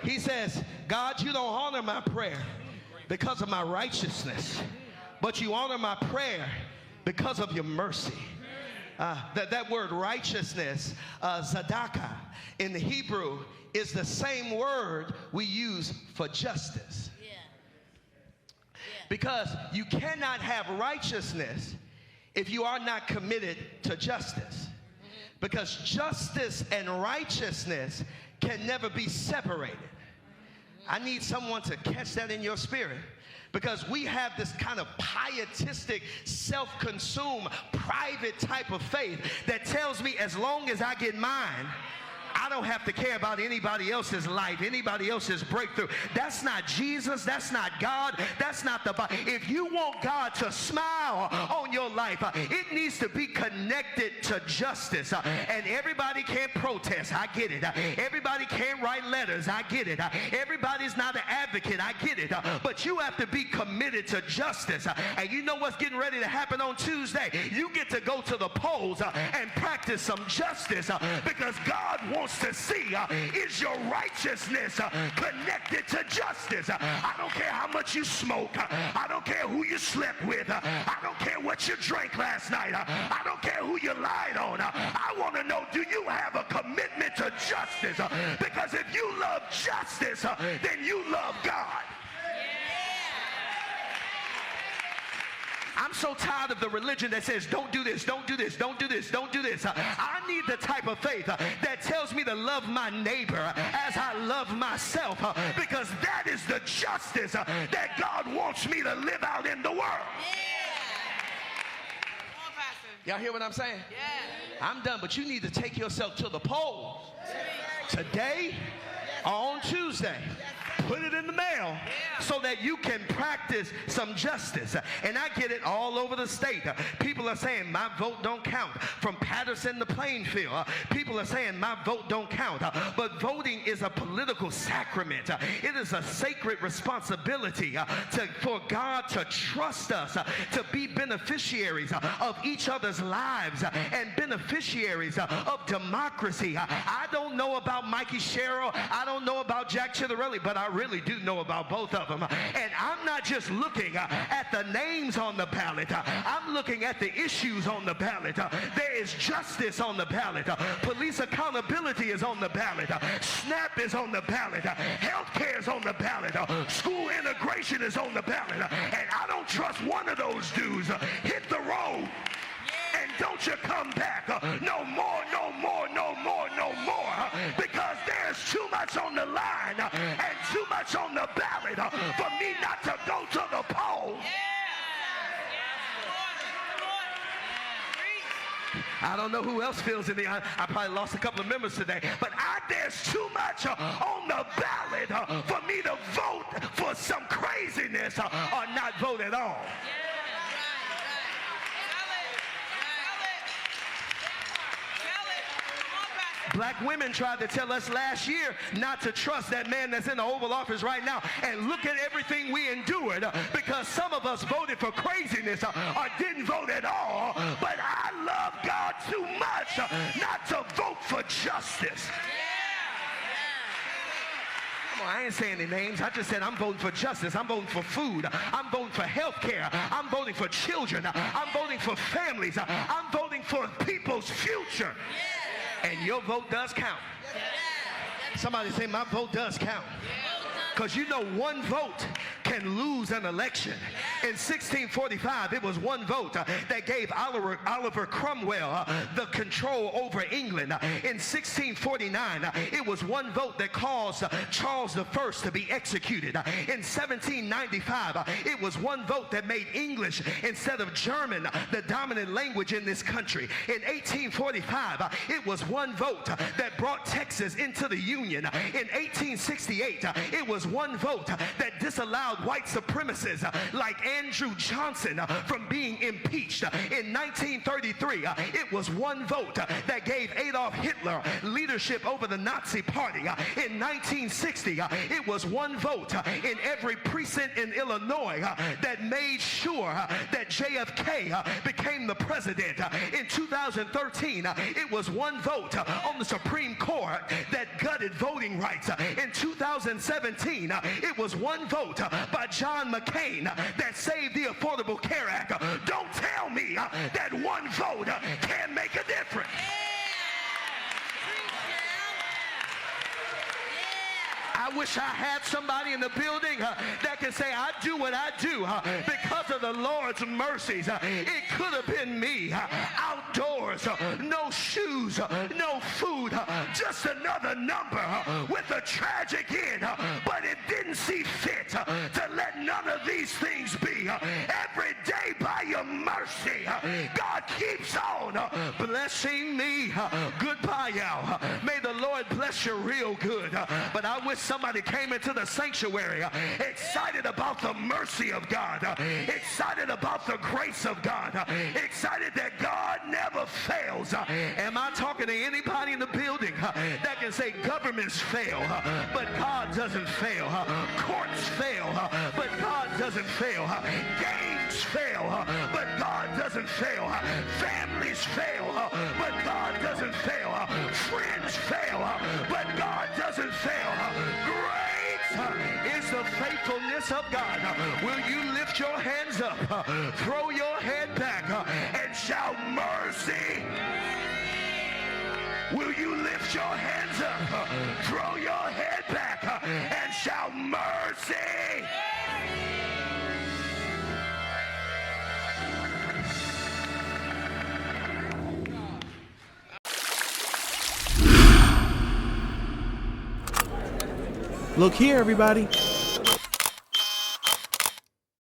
He says, God, you don't honor my prayer because of my righteousness, but you honor my prayer because of your mercy. That word righteousness, zadaka, in the Hebrew is the same word we use for justice. Because you cannot have righteousness if you are not committed to justice. Because justice and righteousness can never be separated. I need someone to catch that in your spirit. Because we have this kind of pietistic, self-consumed, private type of faith that tells me as long as I get mine, I don't have to care about anybody else's life, anybody else's breakthrough. That's not Jesus. That's not God. That's not the Bible. If you want God to smile on your life, it needs to be connected to justice. And everybody can't protest. I get it. Everybody can't write letters. I get it. Everybody's not an advocate. I get it. But you have to be committed to justice. And you know what's getting ready to happen on Tuesday? You get to go to the polls and practice some justice because God wants to see is your righteousness connected to justice. I don't care how much you smoke. I don't care who you slept with. I don't care what you drank last night. I don't care who you lied on. I want to know, do you have a commitment to justice? Because if you love justice, then you love God. I'm so tired of the religion that says, don't do this, don't do this, don't do this, don't do this. I need the type of faith that tells me to love my neighbor as I love myself, because that is the justice that God wants me to live out in the world. Y'all hear what I'm saying? I'm done, but you need to take yourself to the polls today or on Tuesday. Put it in the mail so that you can practice some justice. And I get it all over the state. People are saying my vote don't count. From Patterson to Plainfield, people are saying my vote don't count. But voting is a political sacrament. It is a sacred responsibility for God to trust us to be beneficiaries of each other's lives and beneficiaries of democracy. I don't know about Mikey Sherrill. I don't know about Jack Chidarelli, but I really do know about both of them. And I'm not just looking at the names on the ballot. I'm looking at the issues on the ballot. There is justice on the ballot. Police accountability is on the ballot. SNAP is on the ballot. Healthcare is on the ballot. School integration is on the ballot. And I don't trust one of those dudes. Hit the road. And don't you come back. No more, no more, no more, no more. Because there's too much on the line and too much on the ballot for me not to go to the polls. I don't know who else feels in the I probably lost a couple of members today, but there's too much on the ballot for me to vote for some craziness or not vote at all. Black women tried to tell us last year not to trust that man that's in the Oval Office right now. And look at everything we endured because some of us voted for craziness or didn't vote at all. But I love God too much not to vote for justice. I ain't saying any names. I just said I'm voting for justice. I'm voting for food. I'm voting for health care. I'm voting for children. I'm voting for families. I'm voting for people's future. And your vote does count. Somebody say my vote does count. Because you know one vote can lose an election. In 1645, it was one vote that gave Oliver Cromwell the control over England. In 1649, it was one vote that caused Charles I to be executed. In 1795, it was one vote that made English instead of German the dominant language in this country. In 1845, it was one vote that brought Texas into the Union. In 1868, it was one vote that disallowed about white supremacists like Andrew Johnson from being impeached. In 1933, it was one vote that gave Adolf Hitler leadership over the Nazi Party. In 1960, it was one vote in every precinct in Illinois that made sure that JFK became the president. In 2013, it was one vote on the Supreme Court that gutted voting rights. In 2017, it was one vote by John McCain that saved the Affordable Care Act. Don't tell me that one vote can make a difference. I wish I had somebody in the building that can say, I do what I do because of the Lord's mercies. It could have been me outdoors, no shoes, no food, just another number with a tragic end, but it didn't see fit to let none of these things be. Every day by your mercy, God keeps on blessing me. Goodbye, y'all. May the Lord bless you real good. But I wish somebody came into the sanctuary excited about the mercy of God, excited about the grace of God, excited that God never fails. Am I talking to anybody in the building that can say governments fail, but God doesn't fail? Courts fail, but God doesn't fail. Games fail, but God doesn't fail. Families fail, but God doesn't fail. Friends fail, but God doesn't fail. Great is the faithfulness of God. Will you lift your hands up, throw your head back, and shout mercy? Will you lift your hands up, throw your head back, and shout mercy? Look here, everybody.